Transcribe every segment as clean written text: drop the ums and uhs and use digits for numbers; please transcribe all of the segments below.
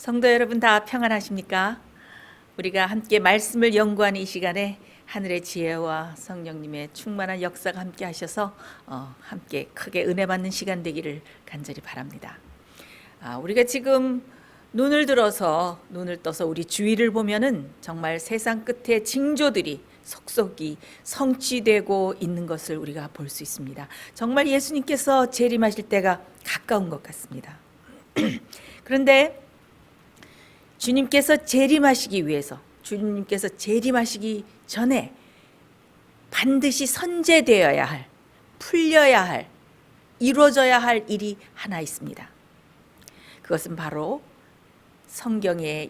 성도 여러분 다 평안하십니까? 우리가 함께 말씀을 연구하는 이 시간에 하늘의 지혜와 성령님의 충만한 역사가 함께 하셔서 함께 크게 은혜 받는 시간 되기를 간절히 바랍니다. 우리가 지금 눈을 떠서 우리 주위를 보면은 정말 세상 끝에 징조들이 속속이 성취되고 있는 것을 우리가 볼 수 있습니다. 정말 예수님께서 재림하실 때가 가까운 것 같습니다. 그런데 주님께서 재림하시기 위해서, 주님께서 재림하시기 전에 반드시 선제되어야 할, 풀려야 할, 이루어져야 할 일이 하나 있습니다. 그것은 바로 성경에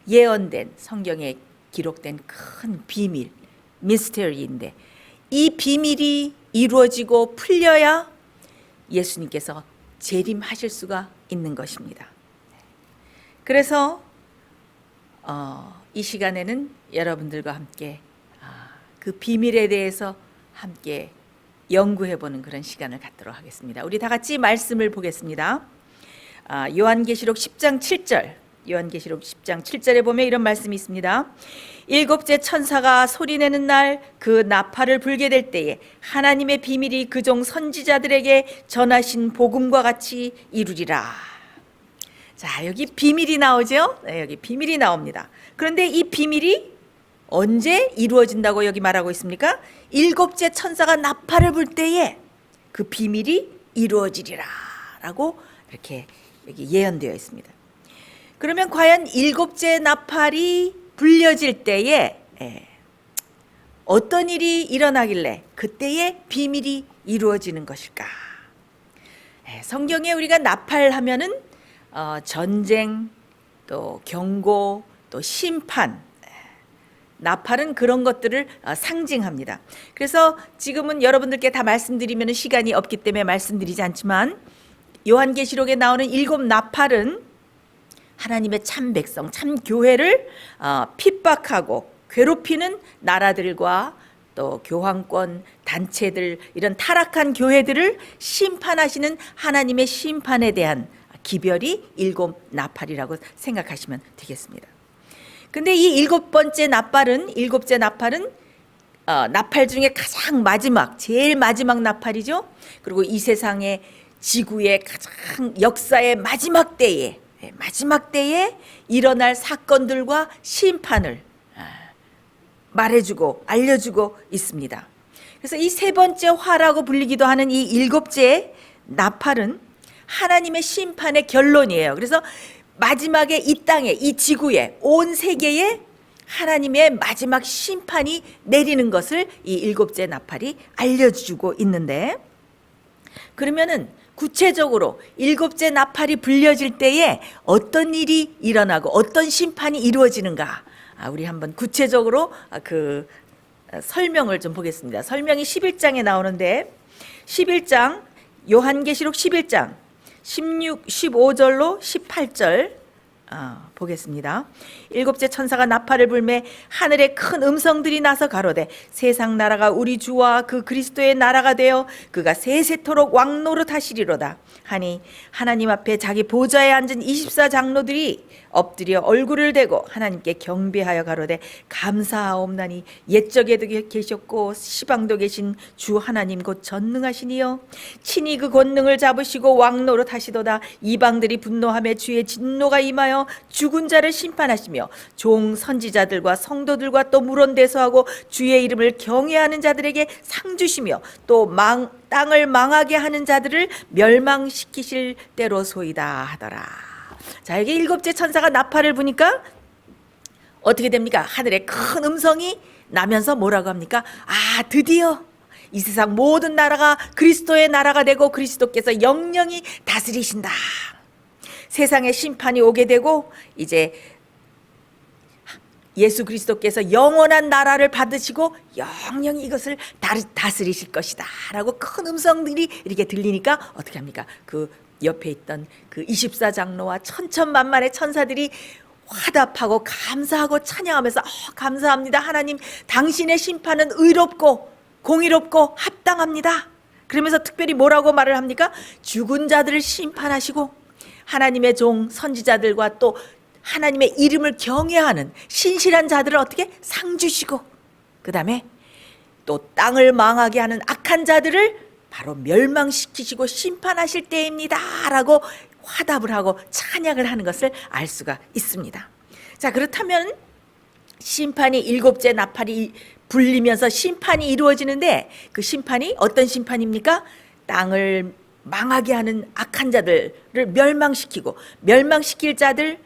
예언된, 성경에 기록된 큰 비밀, 미스터리인데, 이 비밀이 이루어지고 풀려야 예수님께서 재림하실 수가 있는 것입니다. 그래서 이 시간에는 여러분들과 함께 그 비밀에 대해서 함께 연구해보는 그런 시간을 갖도록 하겠습니다. 우리 다 같이 말씀을 보겠습니다. 요한계시록 10장 7절, 요한계시록 10장 7절에 보면 이런 말씀이 있습니다. 일곱째 천사가 소리내는 날 그 나팔을 불게 될 때에 하나님의 비밀이 그 종 선지자들에게 전하신 복음과 같이 이루리라. 자, 여기 비밀이 나오죠? 네, 여기 비밀이 나옵니다. 그런데 이 비밀이 언제 이루어진다고 여기 말하고 있습니까? 일곱째 천사가 나팔을 불 때에 그 비밀이 이루어지리라 라고 이렇게 여기 예언되어 있습니다. 그러면 과연 일곱째 나팔이 불려질 때에 어떤 일이 일어나길래 그때의 비밀이 이루어지는 것일까? 성경에 우리가 나팔하면은 전쟁, 또 경고, 또 심판, 나팔은 그런 것들을 상징합니다. 그래서 지금은 여러분들께 다 말씀드리면 시간이 없기 때문에 말씀드리지 않지만, 요한계시록에 나오는 일곱 나팔은 하나님의 참 백성, 참 교회를 핍박하고 괴롭히는 나라들과 또 교황권, 단체들, 이런 타락한 교회들을 심판하시는 하나님의 심판에 대한 기별이 일곱 나팔이라고 생각하시면 되겠습니다. 근데 이 일곱째 나팔은 나팔 중에 가장 마지막, 제일 마지막 나팔이죠. 그리고 이 세상의 지구의 가장 역사의 마지막 때에 일어날 사건들과 심판을 말해주고 알려주고 있습니다. 그래서 이 세 번째 화라고 불리기도 하는 이 일곱째 나팔은 하나님의 심판의 결론이에요. 그래서 마지막에 이 땅에, 이 지구에, 온 세계에 하나님의 마지막 심판이 내리는 것을 이 일곱째 나팔이 알려주고 있는데, 그러면은 구체적으로 일곱째 나팔이 불려질 때에 어떤 일이 일어나고 어떤 심판이 이루어지는가, 우리 한번 구체적으로 그 설명을 좀 보겠습니다. 설명이 11장에 나오는데, 11장, 요한계시록 11장 15절로 18절 보겠습니다. 일곱째 천사가 나팔을 불매 하늘에 큰 음성들이 나서 가로되 세상 나라가 우리 주와 그 그리스도의 나라가 되어 그가 세세토록 왕노릇 하시리로다 하니 하나님 앞에 자기 보좌에 앉은 24장로들이 엎드려 얼굴을 대고 하나님께 경배하여 가로되 감사하옵나니 옛적에도 계셨고 시방도 계신 주 하나님 곧 전능하시니요 친히 그 권능을 잡으시고 왕노릇 하시도다. 이방들이 분노하며 주의 진노가 임하여 죽은 자를 심판하시며 종 선지자들과 성도들과 또 물원대소하고 주의 이름을 경외하는 자들에게 상 주시며 또 땅을 망하게 하는 자들을 멸망시키실 때로소이다 하더라. 자, 여기 일곱째 천사가 나팔을 부니까 어떻게 됩니까? 하늘에 큰 음성이 나면서 뭐라고 합니까? 드디어 이 세상 모든 나라가 그리스도의 나라가 되고 그리스도께서 영영히 다스리신다. 세상의 심판이 오게 되고 이제 예수 그리스도께서 영원한 나라를 받으시고 영영히 이것을 다스리실 것이다 라고 큰 음성들이 이렇게 들리니까 어떻게 합니까? 그 옆에 있던 그 24장로와 천천만만의 천사들이 화답하고 감사하고 찬양하면서 감사합니다. 하나님, 당신의 심판은 의롭고 공의롭고 합당합니다. 그러면서 특별히 뭐라고 말을 합니까? 죽은 자들을 심판하시고 하나님의 종 선지자들과 또 하나님의 이름을 경외하는 신실한 자들을 어떻게 상 주시고, 그 다음에 또 땅을 망하게 하는 악한 자들을 바로 멸망시키시고 심판하실 때입니다 라고 화답을 하고 찬양을 하는 것을 알 수가 있습니다. 자, 그렇다면 심판이 일곱째 나팔이 불리면서 심판이 이루어지는데, 그 심판이 어떤 심판입니까? 땅을 망하게 하는 악한 자들을 멸망시키고, 멸망시킬 자들이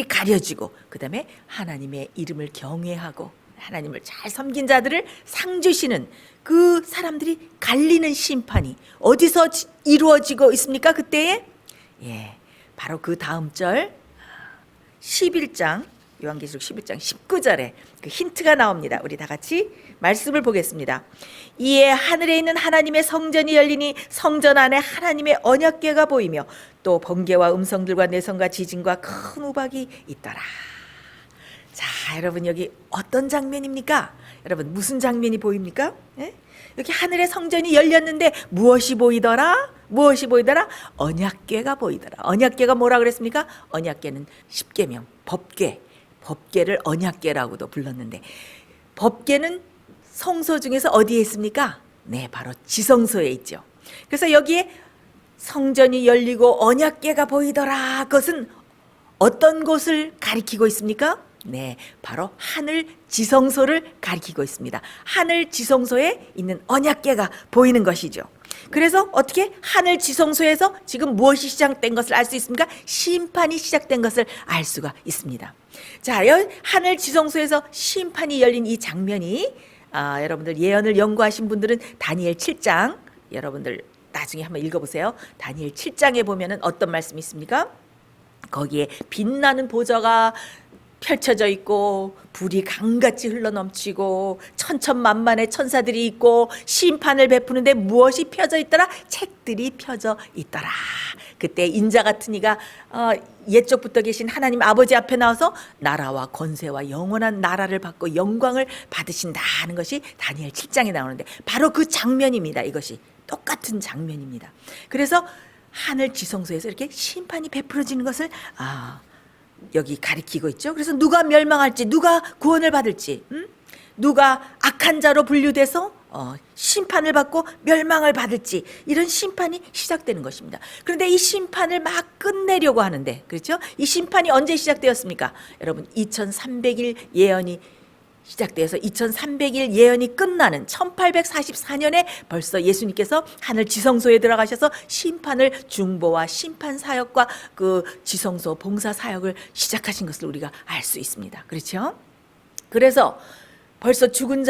가려지고, 그 다음에 하나님의 이름을 경외하고 하나님을 잘 섬긴 자들을 상 주시는 그 사람들이 갈리는 심판이 어디서 이루어지고 있습니까? 그때에 바로 그 다음 절 11장, 요한계시록 11장 19절에 그 힌트가 나옵니다. 우리 다 같이 말씀을 보겠습니다. 이에 하늘에 있는 하나님의 성전이 열리니 성전 안에 하나님의 언약궤가 보이며 또 번개와 음성들과 내성과 지진과 큰 우박이 있더라. 자, 여러분 여기 어떤 장면입니까? 여러분 무슨 장면이 보입니까? 여기 하늘의 성전이 열렸는데 무엇이 보이더라? 무엇이 보이더라? 언약궤가 보이더라. 언약궤가 뭐라 그랬습니까? 언약궤는 십계명, 법궤를 언약궤라고도 불렀는데, 법궤는 성소 중에서 어디에 있습니까? 네, 바로 지성소에 있죠. 그래서 여기에 성전이 열리고 언약궤가 보이더라. 그것은 어떤 곳을 가리키고 있습니까? 네, 바로 하늘 지성소를 가리키고 있습니다. 하늘 지성소에 있는 언약궤가 보이는 것이죠. 그래서 어떻게 하늘 지성소에서 지금 무엇이 시작된 것을 알 수 있습니까? 심판이 시작된 것을 알 수가 있습니다. 자, 하늘 지성소에서 심판이 열린 이 장면이 여러분들 예언을 연구하신 분들은 다니엘 7장, 여러분들 나중에 한번 읽어보세요. 다니엘 7장에 보면은 어떤 말씀이 있습니까? 거기에 빛나는 보좌가 펼쳐져 있고 불이 강같이 흘러넘치고 천천만만의 천사들이 있고 심판을 베푸는데 무엇이 펴져 있더라? 책들이 펴져 있더라. 그때 인자 같은 이가 옛적부터 계신 하나님 아버지 앞에 나와서 나라와 권세와 영원한 나라를 받고 영광을 받으신다 하는 것이 다니엘 7장에 나오는데, 바로 그 장면입니다. 이것이 똑같은 장면입니다. 그래서 하늘 지성소에서 이렇게 심판이 베풀어지는 것을 여기 가리키고 있죠. 그래서 누가 멸망할지, 누가 구원을 받을지, 누가 악한 자로 분류돼서 심판을 받고 멸망을 받을지, 이런 심판이 시작되는 것입니다. 그런데 이 심판을 막 끝내려고 하는데, 그렇죠? 이 심판이 언제 시작되었습니까? 여러분 2300일 예언이 시작돼서 2300일 예언이 끝나는 1844년에 벌써 예수님께서 하늘 지성소에 들어가셔서 심판을, 중보와 심판 사역과 그 지성소 봉사 사역을 시작하신 것을 우리가 알 수 있습니다. 그렇죠? 그래서 벌써 죽은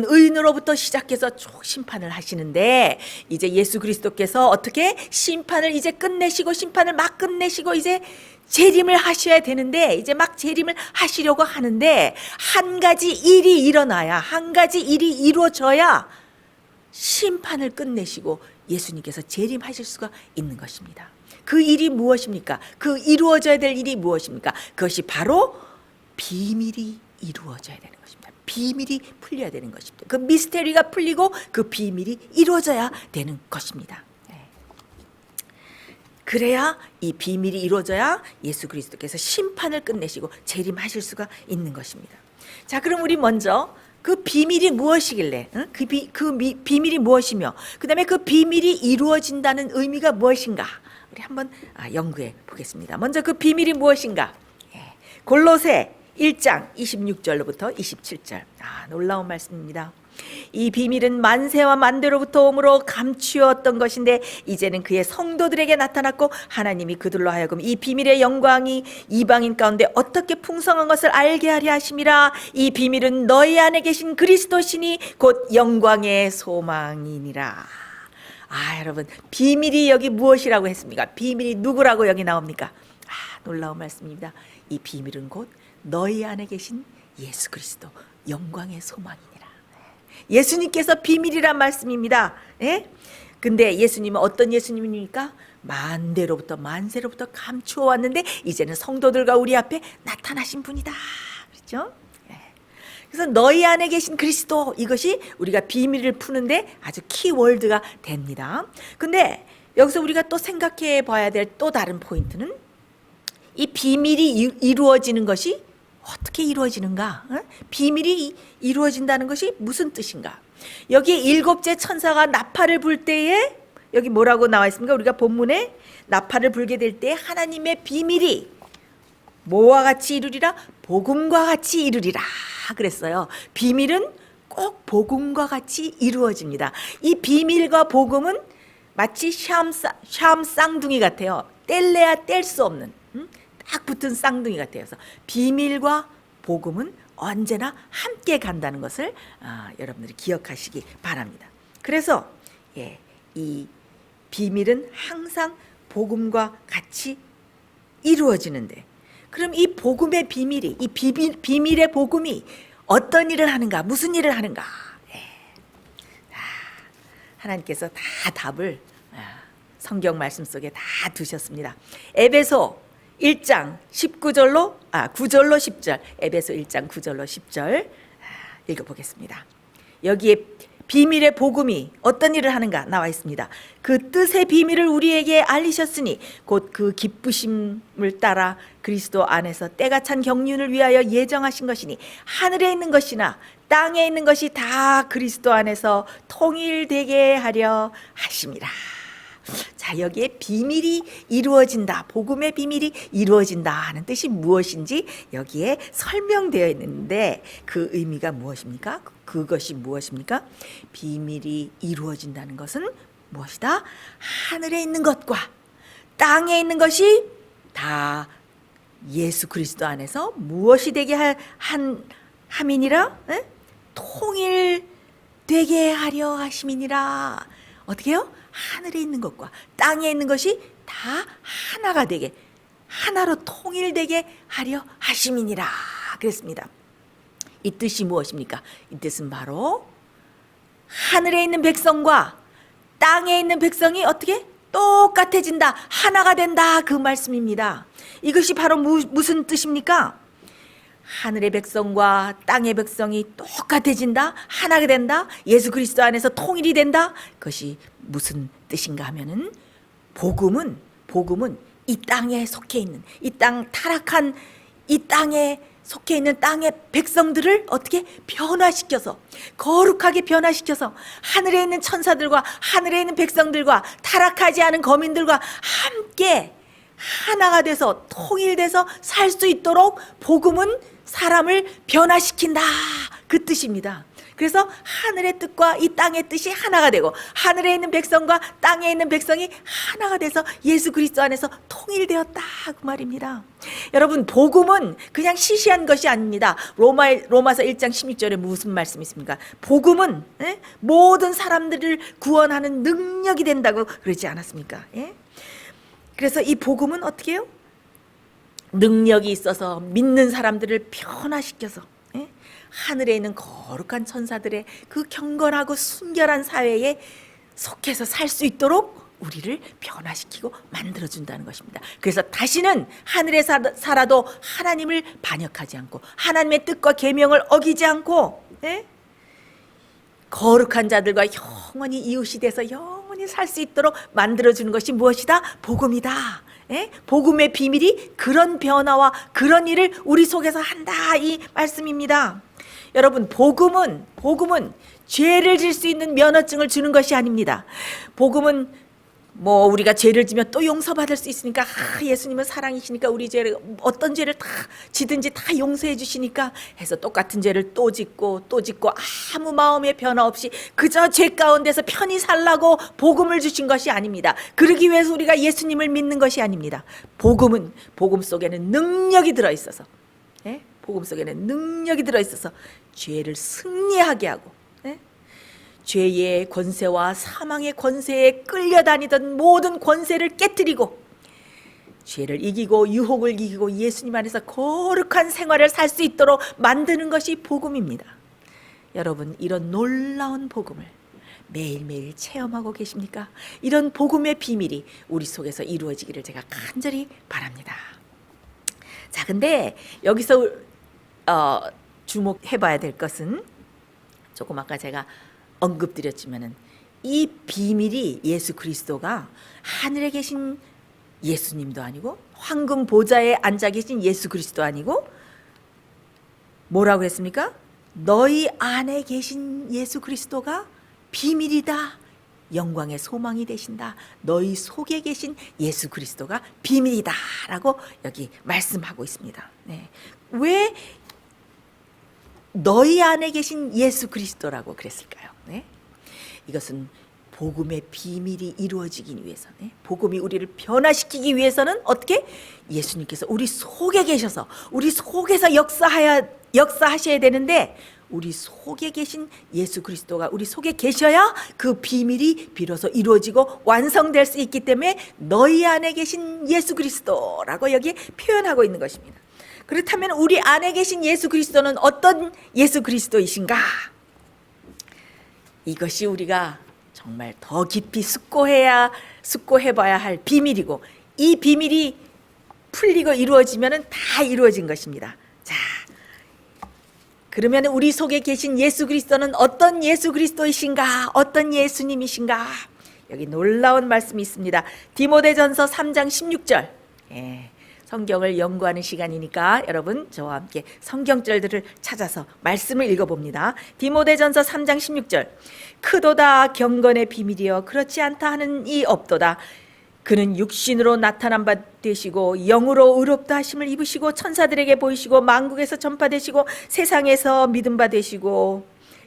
의인으로부터 시작해서 쭉 심판을 하시는데, 이제 예수 그리스도께서 어떻게 심판을 이제 끝내시고, 심판을 막 끝내시고 이제 재림을 하셔야 되는데, 이제 막 재림을 하시려고 하는데, 한 가지 일이 일어나야, 한 가지 일이 이루어져야 심판을 끝내시고 예수님께서 재림하실 수가 있는 것입니다. 그 일이 무엇입니까? 그 이루어져야 될 일이 무엇입니까? 그것이 바로 비밀이 이루어져야 되는 것입니다. 비밀이 풀려야 되는 것입니다. 그 미스테리가 풀리고 그 비밀이 이루어져야 되는 것입니다. 그래야, 이 비밀이 이루어져야 예수 그리스도께서 심판을 끝내시고 재림하실 수가 있는 것입니다. 자, 그럼 우리 먼저 그 비밀이 무엇이길래, 비밀이 무엇이며, 그 다음에 그 비밀이 이루어진다는 의미가 무엇인가, 우리 한번 연구해 보겠습니다. 먼저 그 비밀이 무엇인가? 골로새 1장 26절로부터 27절. 놀라운 말씀입니다. 이 비밀은 만세와 만대로부터 오므로 감추었던 것인데 이제는 그의 성도들에게 나타났고, 하나님이 그들로 하여금 이 비밀의 영광이 이방인 가운데 어떻게 풍성한 것을 알게 하려 하심이라. 이 비밀은 너희 안에 계신 그리스도시니 곧 영광의 소망이니라. 여러분, 비밀이 여기 무엇이라고 했습니까? 비밀이 누구라고 여기 나옵니까? 놀라운 말씀입니다. 이 비밀은 곧 너희 안에 계신 예수 그리스도, 영광의 소망이니라. 예수님께서 비밀이란 말씀입니다. 근데 예수님은 어떤 예수님입니까? 만대로부터 만세로부터 감추어 왔는데 이제는 성도들과 우리 앞에 나타나신 분이다. 그렇죠? 그래서 너희 안에 계신 그리스도, 이것이 우리가 비밀을 푸는데 아주 키워드가 됩니다. 근데 여기서 우리가 또 생각해 봐야 될 또 다른 포인트는 이 비밀이 이루어지는 것이 어떻게 이루어지는가? 비밀이 이루어진다는 것이 무슨 뜻인가? 여기 일곱째 천사가 나팔을 불 때에 여기 뭐라고 나와 있습니까? 우리가 본문에 나팔을 불게 될 때 하나님의 비밀이 뭐와 같이 이루리라? 복음과 같이 이루리라 그랬어요. 비밀은 꼭 복음과 같이 이루어집니다. 이 비밀과 복음은 마치 샴 쌍둥이 같아요. 뗄래야 뗄 수 없는 딱 붙은 쌍둥이 같아요. 그래서 비밀과 복음은 언제나 함께 간다는 것을 여러분들이 기억하시기 바랍니다. 그래서 이 비밀은 항상 복음과 같이 이루어지는데, 그럼 이 복음의 비밀이, 이 비밀의 복음이 어떤 일을 하는가, 무슨 일을 하는가? 하나님께서 다 답을 성경 말씀 속에 다 두셨습니다. 에베소 1장 9절로 10절, 에베소 1장 9절로 10절 읽어보겠습니다. 여기에 비밀의 복음이 어떤 일을 하는가 나와 있습니다. 그 뜻의 비밀을 우리에게 알리셨으니 곧 그 기쁘심을 따라 그리스도 안에서 때가 찬 경륜을 위하여 예정하신 것이니 하늘에 있는 것이나 땅에 있는 것이 다 그리스도 안에서 통일되게 하려 하심이라. 자, 여기에 비밀이 이루어진다, 복음의 비밀이 이루어진다 하는 뜻이 무엇인지 여기에 설명되어 있는데 그 의미가 무엇입니까? 그것이 무엇입니까? 비밀이 이루어진다는 것은 무엇이다? 하늘에 있는 것과 땅에 있는 것이 다 예수 그리스도 안에서 무엇이 되게 함이니라? 통일되게 하려 하심이니라. 어떻게 해요? 하늘에 있는 것과 땅에 있는 것이 다 하나가 되게, 하나로 통일되게 하려 하심이니라 그랬습니다. 이 뜻이 무엇입니까? 이 뜻은 바로 하늘에 있는 백성과 땅에 있는 백성이 어떻게 똑같아진다, 하나가 된다, 그 말씀입니다. 이것이 바로 무슨 뜻입니까? 하늘의 백성과 땅의 백성이 똑같아진다, 하나가 된다, 예수 그리스도 안에서 통일이 된다. 그것이 무슨 뜻인가 하면은 복음은 이 땅에 속해 있는, 이 땅 타락한 이 땅에 속해 있는 땅의 백성들을 어떻게 변화시켜서, 거룩하게 변화시켜서 하늘에 있는 천사들과 하늘에 있는 백성들과 타락하지 않은 거민들과 함께 하나가 돼서 통일돼서 살 수 있도록 복음은 사람을 변화시킨다, 그 뜻입니다. 그래서 하늘의 뜻과 이 땅의 뜻이 하나가 되고 하늘에 있는 백성과 땅에 있는 백성이 하나가 돼서 예수 그리스도 안에서 통일되었다, 그 말입니다. 여러분, 복음은 그냥 시시한 것이 아닙니다. 로마서 1장 16절에 무슨 말씀이 있습니까? 복음은 모든 사람들을 구원하는 능력이 된다고 그러지 않았습니까? 그래서 이 복음은 어떻게 해요? 능력이 있어서 믿는 사람들을 변화시켜서 하늘에 있는 거룩한 천사들의 그 경건하고 순결한 사회에 속해서 살 수 있도록 우리를 변화시키고 만들어준다는 것입니다. 그래서 다시는 하늘에 살아도 하나님을 반역하지 않고 하나님의 뜻과 계명을 어기지 않고 거룩한 자들과 영원히 이웃이 돼서 영원히 살 수 있도록 만들어주는 것이 무엇이다? 복음이다. 복음의 비밀이 그런 변화와 그런 일을 우리 속에서 한다, 이 말씀입니다. 여러분, 복음은 죄를 질 수 있는 면허증을 주는 것이 아닙니다. 복음은 뭐 우리가 죄를 지면 또 용서받을 수 있으니까, 예수님은 사랑이시니까 우리 죄를, 어떤 죄를 다 지든지 다 용서해 주시니까 해서 똑같은 죄를 또 짓고 아무 마음의 변화 없이 그저 죄 가운데서 편히 살라고 복음을 주신 것이 아닙니다. 그러기 위해서 우리가 예수님을 믿는 것이 아닙니다. 복음 속에는 능력이 들어있어서, 복음 속에는 능력이 들어있어서 죄를 승리하게 하고, 죄의 권세와 사망의 권세에 끌려다니던 모든 권세를 깨뜨리고 죄를 이기고 유혹을 이기고 예수님 안에서 거룩한 생활을 살 수 있도록 만드는 것이 복음입니다. 여러분, 이런 놀라운 복음을 매일매일 체험하고 계십니까? 이런 복음의 비밀이 우리 속에서 이루어지기를 제가 간절히 바랍니다. 자, 근데 여기서 주목해 봐야 될 것은 조금 아까 제가 언급드렸지만은 이 비밀이 예수 그리스도가 하늘에 계신 예수님도 아니고 황금 보좌에 앉아 계신 예수 그리스도 아니고 뭐라고 했습니까? 너희 안에 계신 예수 그리스도가 비밀이다. 영광의 소망이 되신다. 너희 속에 계신 예수 그리스도가 비밀이다 라고 여기 말씀하고 있습니다. 네. 왜 너희 안에 계신 예수 그리스도라고 그랬을까요? 네. 이것은 복음의 비밀이 이루어지기 위해서, 복음이 우리를 변화시키기 위해서는 어떻게? 예수님께서 우리 속에 계셔서 우리 속에서 역사하셔야 되는데 우리 속에 계신 예수 그리스도가 우리 속에 계셔야 그 비밀이 비로소 이루어지고 완성될 수 있기 때문에 너희 안에 계신 예수 그리스도라고 여기 표현하고 있는 것입니다. 그렇다면 우리 안에 계신 예수 그리스도는 어떤 예수 그리스도이신가? 이것이 우리가 정말 더 깊이 숙고해봐야 할 비밀이고, 이 비밀이 풀리고 이루어지면 다 이루어진 것입니다. 자, 그러면 우리 속에 계신 예수 그리스도는 어떤 예수 그리스도이신가? 어떤 예수님이신가? 여기 놀라운 말씀이 있습니다. 디모데전서 3장 16절. 성경을 연구하는 시간이니까 여러분 저와 함께 성경절들을 찾아서 말씀을 읽어봅니다. 디모데전서 3장 16절. 크도다 경건의 비밀이여 그렇지 않다 하는 이 없도다. 그는 육신으로 나타난 바 되시고 영으로 의롭다 하심을 입으시고 천사들에게 보이시고 만국에서 전파되시고 세상에서 믿음 바 되시고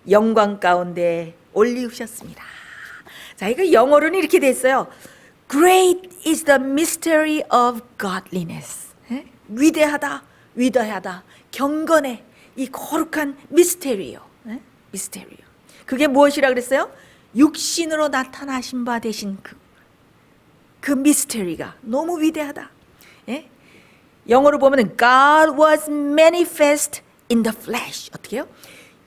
영광 가운데 올리우셨습니다. 자, 이거 영어로는 이렇게 됐어요. Great is the mystery of godliness. 위대하다, 위대하다. 경건의 이 거룩한 미스테리요. 미스테리요. 그게 무엇이라 그랬어요? 육신으로 나타나신 바 되신 그 미스테리가 너무 위대하다. 영어로 보면 God was manifest in the flesh. 어떻게 해요?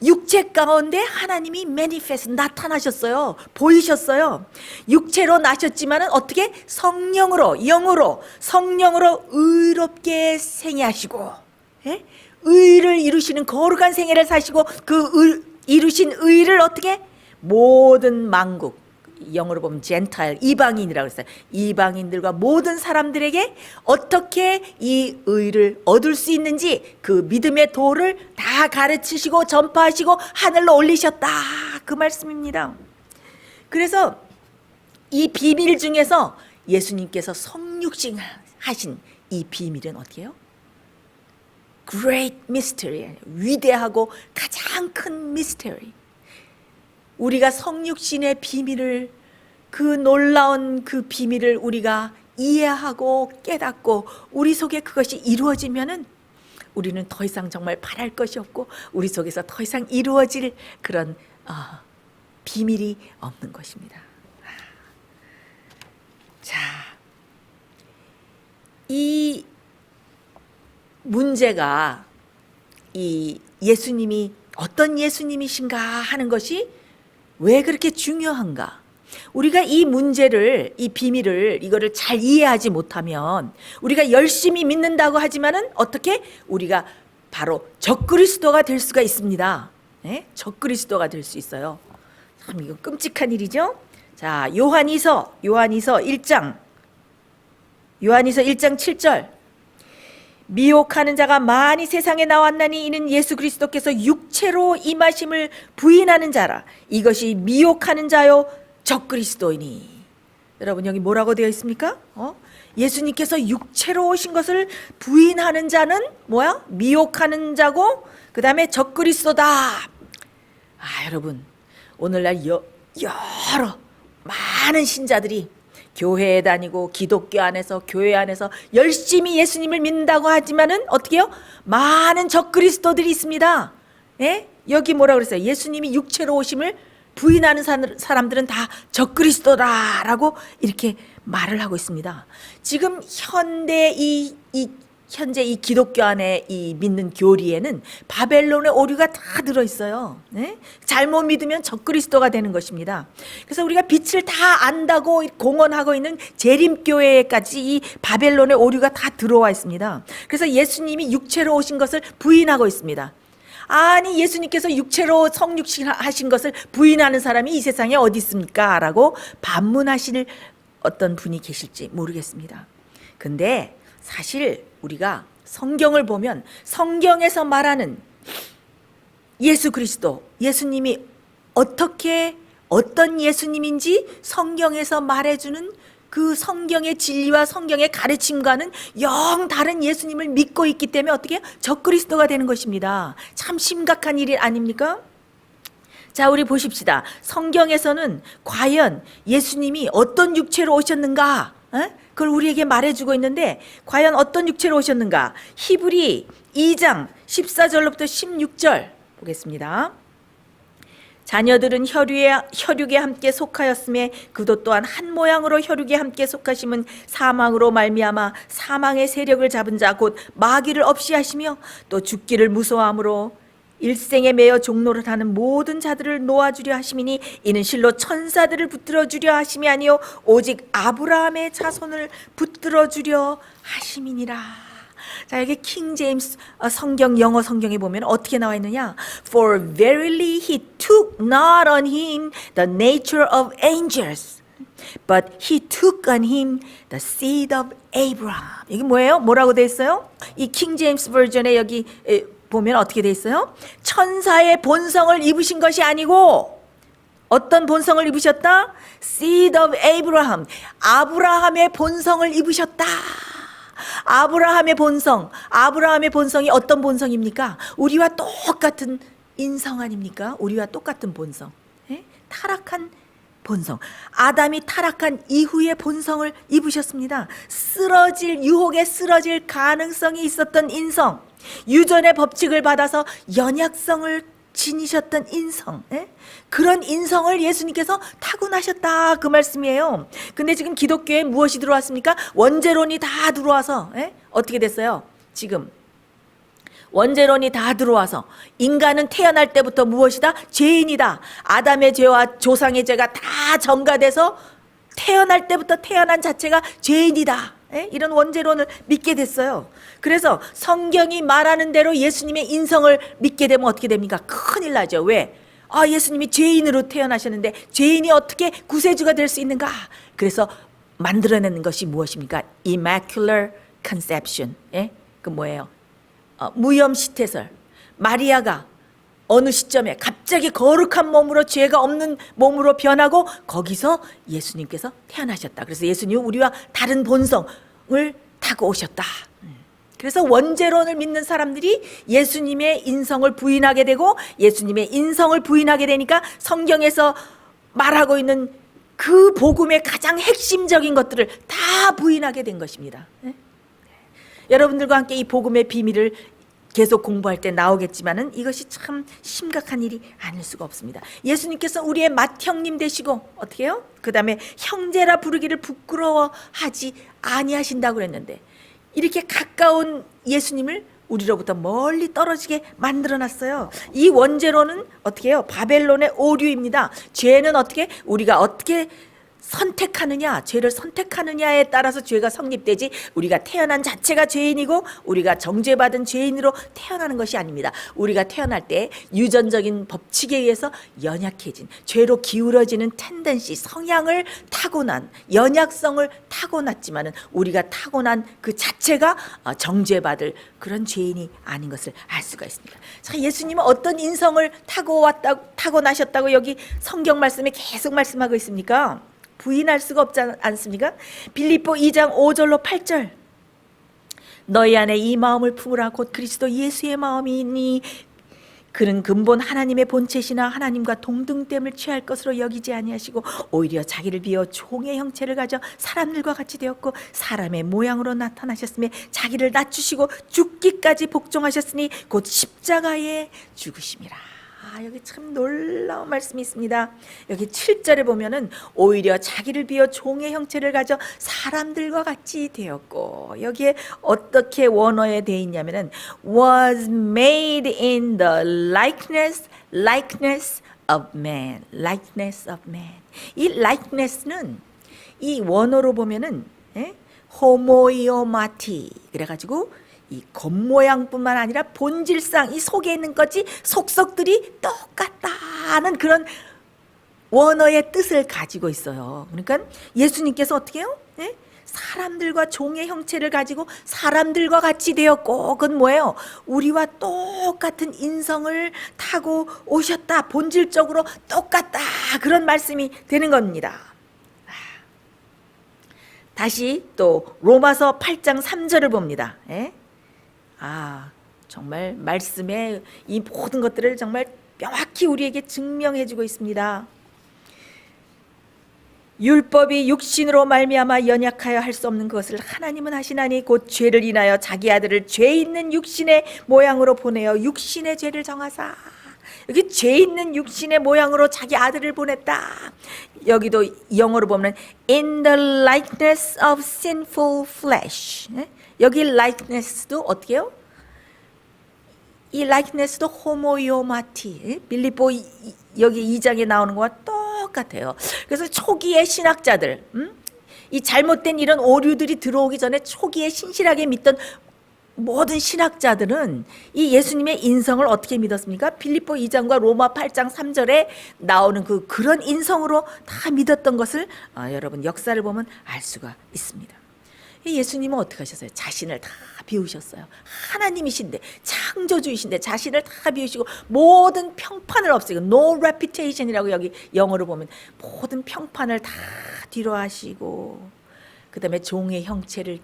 육체 가운데 하나님이 manifest 나타나셨어요. 보이셨어요. 육체로 나셨지만은 어떻게? 성령으로, 영으로, 성령으로 의롭게 생애하시고, 의를 이루시는 거룩한 생애를 사시고 이루신 의를 어떻게? 모든 만국, 영어로 보면 젠타일, 이방인이라고 했어요. 이방인들과 모든 사람들에게 어떻게 이 의를 얻을 수 있는지 그 믿음의 도를 다 가르치시고 전파하시고 하늘로 올리셨다. 그 말씀입니다. 그래서 이 비밀 중에서 예수님께서 성육신 하신 이 비밀은 어떻게 해요? Great mystery, 위대하고 가장 큰 미스터리. 우리가 성육신의 비밀을, 그 놀라운 그 비밀을 우리가 이해하고 깨닫고 우리 속에 그것이 이루어지면은 우리는 더 이상 정말 바랄 것이 없고 우리 속에서 더 이상 이루어질 그런 비밀이 없는 것입니다. 자, 이 문제가 이 예수님이 어떤 예수님이신가 하는 것이 왜 그렇게 중요한가? 우리가 이 문제를, 이 비밀을, 이거를 잘 이해하지 못하면 우리가 열심히 믿는다고 하지만은 어떻게? 우리가 바로 적그리스도가 될 수가 있습니다. 적그리스도가 될 수 있어요. 참 이거 끔찍한 일이죠? 자, 요한이서 1장 7절. 미혹하는 자가 많이 세상에 나왔나니 이는 예수 그리스도께서 육체로 임하심을 부인하는 자라. 이것이 미혹하는 자요 적그리스도이니. 여러분 여기 뭐라고 되어 있습니까? 예수님께서 육체로 오신 것을 부인하는 자는 뭐야? 미혹하는 자고 그 다음에 적그리스도다. 여러분 오늘날 여러 많은 신자들이 교회에 다니고 기독교 안에서 교회 안에서 열심히 예수님을 믿는다고 하지만은 어떻게 해요? 많은 적그리스도들이 있습니다. 여기 뭐라고 그랬어요? 예수님이 육체로 오심을 부인하는 사람들은 다 적그리스도다라고 이렇게 말을 하고 있습니다. 지금 현재 이 기독교 안에 이 믿는 교리에는 바벨론의 오류가 다 들어있어요. 잘못 믿으면 적그리스도가 되는 것입니다. 그래서 우리가 빛을 다 안다고 공언하고 있는 재림교회까지 이 바벨론의 오류가 다 들어와 있습니다. 그래서 예수님이 육체로 오신 것을 부인하고 있습니다. 아니 예수님께서 육체로 성육신하신 것을 부인하는 사람이 이 세상에 어디 있습니까? 라고 반문하실 어떤 분이 계실지 모르겠습니다. 근데 사실 우리가 성경을 보면 성경에서 말하는 예수 그리스도, 예수님이 어떤 예수님인지 성경에서 말해주는 그 성경의 진리와 성경의 가르침과는 영 다른 예수님을 믿고 있기 때문에 어떻게 적그리스도가 되는 것입니다. 참 심각한 일이 아닙니까? 자, 우리 보십시다. 성경에서는 과연 예수님이 어떤 육체로 오셨는가? 그걸 우리에게 말해주고 있는데 과연 어떤 육체로 오셨는가? 히브리 2장 14절로부터 16절 보겠습니다. 자녀들은 혈육에 함께 속하였음에 그도 또한 한 모양으로 혈육에 함께 속하심은 사망으로 말미암아 사망의 세력을 잡은 자 곧 마귀를 없이 하시며 또 죽기를 무서워함으로 일생에 매여 종노를 하는 모든 자들을 놓아주려 하심이니 이는 실로 천사들을 붙들어 주려 하심이 아니요 오직 아브라함의 자손을 붙들어 주려 하심이니라. 자, 여기 킹 제임스 성경 영어 성경에 보면 어떻게 나와 있느냐? For verily he took not on him the nature of angels, but he took on him the seed of Abraham. 이게 뭐예요? 뭐라고 돼 있어요? 이 킹 제임스 버전에 여기 보면 어떻게 돼 있어요? 천사의 본성을 입으신 것이 아니고 어떤 본성을 입으셨다? Seed of Abraham. 아브라함의 본성을 입으셨다. 아브라함의 본성이 어떤 본성입니까? 우리와 똑같은 인성 아닙니까? 우리와 똑같은 본성. 타락한 본성. 아담이 타락한 이후의 본성을 입으셨습니다. 유혹에 쓰러질 가능성이 있었던 인성. 유전의 법칙을 받아서 연약성을 지니셨던 인성, 그런 인성을 예수님께서 타고나셨다 그 말씀이에요. 근데 지금 기독교에 무엇이 들어왔습니까? 원죄론이 다 들어와서 어떻게 됐어요? 지금 원죄론이 다 들어와서 인간은 태어날 때부터 무엇이다? 죄인이다. 아담의 죄와 조상의 죄가 다 전가돼서 태어날 때부터 태어난 자체가 죄인이다. 이런 원죄론을 믿게 됐어요. 그래서 성경이 말하는 대로 예수님의 인성을 믿게 되면 어떻게 됩니까? 큰일 나죠. 왜? 예수님이 죄인으로 태어나셨는데 죄인이 어떻게 구세주가 될 수 있는가? 그래서 만들어내는 것이 무엇입니까? Immaculate Conception. 그 뭐예요? 무염시태설. 마리아가 어느 시점에 갑자기 거룩한 몸으로 죄가 없는 몸으로 변하고 거기서 예수님께서 태어나셨다. 그래서 예수님은 우리와 다른 본성을 타고 오셨다. 그래서 원죄론을 믿는 사람들이 예수님의 인성을 부인하게 되고 예수님의 인성을 부인하게 되니까 성경에서 말하고 있는 그 복음의 가장 핵심적인 것들을 다 부인하게 된 것입니다. 여러분들과 함께 이 복음의 비밀을 계속 공부할 때 나오겠지만은 이것이 참 심각한 일이 아닐 수가 없습니다. 예수님께서 우리의 맏형님 되시고 어떻게 해요? 그 다음에 형제라 부르기를 부끄러워하지 아니하신다고 그랬는데 이렇게 가까운 예수님을 우리로부터 멀리 떨어지게 만들어놨어요. 이 원죄로는 어떻게 해요? 바벨론의 오류입니다. 죄는 어떻게 우리가 어떻게 선택하느냐, 죄를 선택하느냐에 따라서 죄가 성립되지 우리가 태어난 자체가 죄인이고 우리가 정죄받은 죄인으로 태어나는 것이 아닙니다. 우리가 태어날 때 유전적인 법칙에 의해서 연약해진 죄로 기울어지는 텐던시, 성향을 타고난 연약성을 타고났지만은 우리가 타고난 그 자체가 정죄받을 그런 죄인이 아닌 것을 알 수가 있습니다. 자, 예수님은 어떤 인성을 타고나셨다고 여기 성경 말씀에 계속 말씀하고 있습니까? 부인할 수가 없지 않습니까? 빌립보 2장 5절로 8절 너희 안에 이 마음을 품으라 곧 그리스도 예수의 마음이니 그는 근본 하나님의 본체시나 하나님과 동등됨을 취할 것으로 여기지 아니하시고 오히려 자기를 비워 종의 형체를 가져 사람들과 같이 되었고 사람의 모양으로 나타나셨으며 자기를 낮추시고 죽기까지 복종하셨으니 곧 십자가에 죽으심이라. 여기 참 놀라운 말씀이 있습니다. 여기 7절에 보면은 오히려 자기를 비워 종의 형체를 가져 사람들과 같이 되었고 여기에 어떻게 원어에 되어 있냐면은 was made in the likeness of man. likeness of man. 이 likeness는 이 원어로 보면은 호모이오마티 그래가지고 이 겉모양뿐만 아니라 본질상 이 속에 있는 것이 속속들이 똑같다는 그런 원어의 뜻을 가지고 있어요. 그러니까 예수님께서 어떻게 해요? 예? 사람들과 종의 형체를 가지고 사람들과 같이 되었고, 그건 뭐예요? 우리와 똑같은 인성을 타고 오셨다. 본질적으로 똑같다. 그런 말씀이 되는 겁니다. 다시 또 로마서 8장 3절을 봅니다. 예? 정말 말씀에 이 모든 것들을 정말 명확히 우리에게 증명해 주고 있습니다. 율법이 육신으로 말미암아 연약하여 할 수 없는 것을 하나님은 하시나니 곧 죄를 인하여 자기 아들을 죄 있는 육신의 모양으로 보내어 육신의 죄를 정하사. 여기 죄 있는 육신의 모양으로 자기 아들을 보냈다. 여기도 영어로 보면 in the likeness of sinful flesh. 여기 likeness도 어떻게 해요? 이 likeness도 호모요마티, 빌립보 여기 2장에 나오는 것과 똑같아요. 그래서 초기의 신학자들, 이 잘못된 이런 오류들이 들어오기 전에 초기에 신실하게 믿던 모든 신학자들은 이 예수님의 인성을 어떻게 믿었습니까? 빌립보 2장과 로마 8장 3절에 나오는 그런 인성으로 다 믿었던 것을 여러분 역사를 보면 알 수가 있습니다. 예수님은 어떻게 하셨어요? 자신을 다 비우셨어요. 하나님이신데, 창조주이신데 자신을 다 비우시고 모든 평판을 없애고 no reputation이라고 여기 영어로 보면 모든 평판을 다 뒤로 하시고, 그 다음에 종의 형체를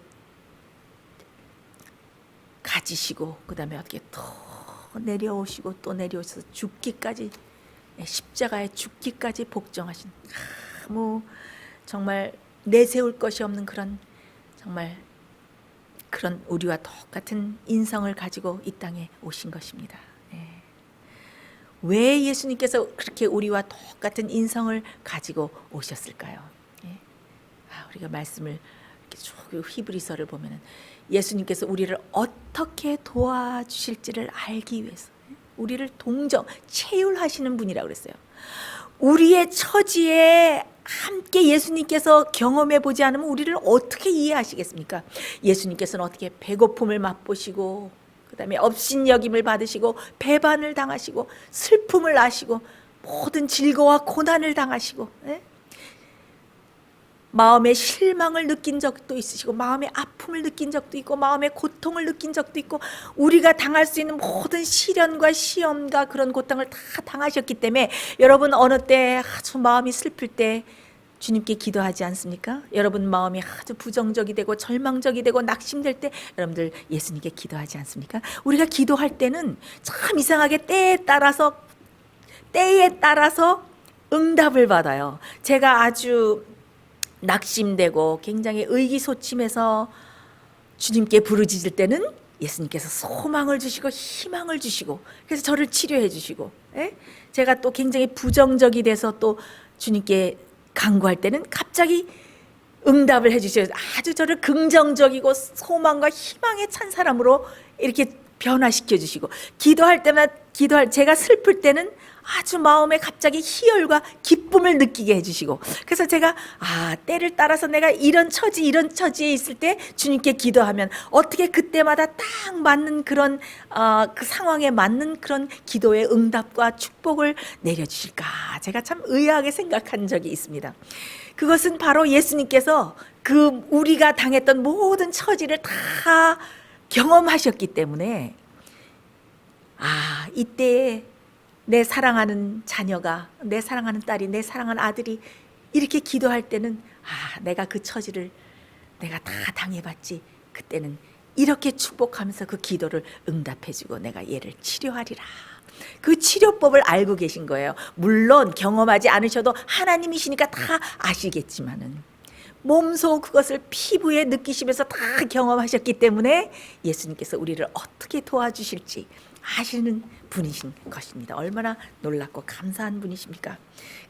가지시고, 그 다음에 어떻게 또 내려오시고 또 내려오셔서 죽기까지, 십자가에 죽기까지 복종하신, 정말 내세울 것이 없는 정말 그런 우리와 똑같은 인성을 가지고 이 땅에 오신 것입니다. 왜 예수님께서 그렇게 우리와 똑같은 인성을 가지고 오셨을까요? 우리가 말씀을 이렇게 히브리서를 보면은 예수님께서 우리를 어떻게 도와주실지를 알기 위해서, 우리를 체휼하시는 분이라고 그랬어요. 우리의 처지에 함께 예수님께서 경험해 보지 않으면 우리를 어떻게 이해하시겠습니까? 예수님께서는 어떻게 배고픔을 맛보시고, 그 다음에 업신여김을 받으시고, 배반을 당하시고, 슬픔을 아시고, 모든 질거와 고난을 당하시고, 마음의 실망을 느낀 적도 있으시고, 마음의 아픔을 느낀 적도 있고, 마음의 고통을 느낀 적도 있고, 우리가 당할 수 있는 모든 시련과 시험과 그런 고통을 다 당하셨기 때문에 여러분 어느 때 아주 마음이 슬플 때 주님께 기도하지 않습니까? 여러분 마음이 아주 부정적이 되고 절망적이 되고 낙심될 때 여러분들 예수님께 기도하지 않습니까? 우리가 기도할 때는 참 이상하게 때에 따라서 응답을 받아요. 제가 아주 낙심되고 굉장히 의기소침해서 주님께 부르짖을 때는 예수님께서 소망을 주시고 희망을 주시고, 그래서 저를 치료해 주시고, 제가 또 굉장히 부정적이 돼서 또 주님께 간구할 때는 갑자기 응답을 해주셔서 아주 저를 긍정적이고 소망과 희망에 찬 사람으로 이렇게 변화시켜 주시고, 기도할 때마다 제가 슬플 때는 아주 마음에 갑자기 희열과 기쁨을 느끼게 해주시고, 그래서 제가 때를 따라서 내가 이런 처지에 있을 때 주님께 기도하면 어떻게 그때마다 딱 맞는 그런 그 상황에 맞는 그런 기도의 응답과 축복을 내려주실까, 제가 참 의아하게 생각한 적이 있습니다. 그것은 바로 예수님께서 우리가 당했던 모든 처지를 다 경험하셨기 때문에, 이때에 내 사랑하는 자녀가, 내 사랑하는 딸이, 내 사랑하는 아들이 이렇게 기도할 때는 내가 그 처지를 내가 다 당해봤지, 그때는 이렇게 축복하면서 그 기도를 응답해주고 내가 얘를 치료하리라. 그 치료법을 알고 계신 거예요. 물론 경험하지 않으셔도 하나님이시니까 다 아시겠지만은 몸소 그것을 피부에 느끼시면서 다 경험하셨기 때문에 예수님께서 우리를 어떻게 도와주실지 아시는 분이신 것입니다. 얼마나 놀랍고 감사한 분이십니까?